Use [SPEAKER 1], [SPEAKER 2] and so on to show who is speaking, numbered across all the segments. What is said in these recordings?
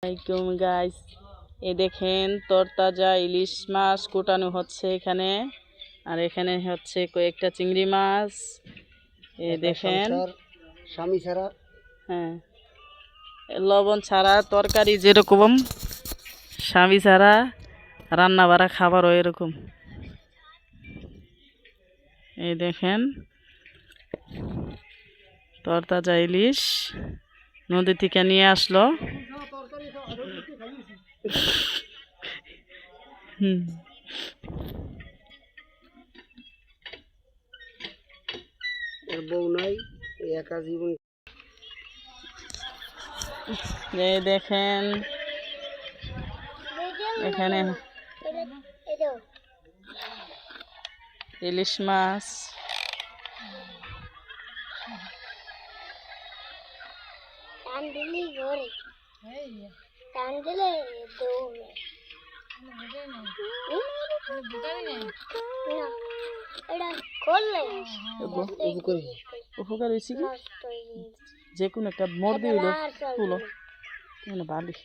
[SPEAKER 1] আসসালামাইকুম গাইস, এই দেখেন তরতাজা ইলিশ মাছ কুটানো হচ্ছে এখানে। আর এখানে হচ্ছে কয়েকটা চিংড়ি মাছ। এই দেখেন,
[SPEAKER 2] স্বামী ছাড়া
[SPEAKER 1] হ্যাঁ, লবণ ছাড়া তরকারি যেরকম, স্বামী ছাড়া রান্না বাড়া খাবারও এরকম। এই দেখেন তরতাজা ইলিশ নদী থেকে নিয়ে আসলো।
[SPEAKER 2] এর বউ নাই, একা জীবন।
[SPEAKER 1] এই দেখেন এখানে ইলিশ মাছ, উপকার হয়েছে কি যে কোনো একটা মোড় দিয়ে হইলো তুলো বালি।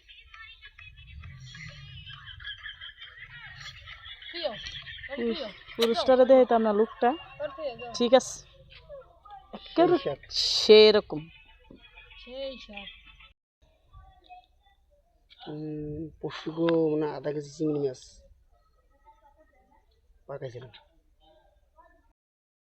[SPEAKER 1] পুরুষটারে দেখাইতাম না, লোকটা ঠিক আছে সেরকম।
[SPEAKER 2] পরশু গো না, আধা কেজি চিংড়ি মাছ পাকাইছিলাম।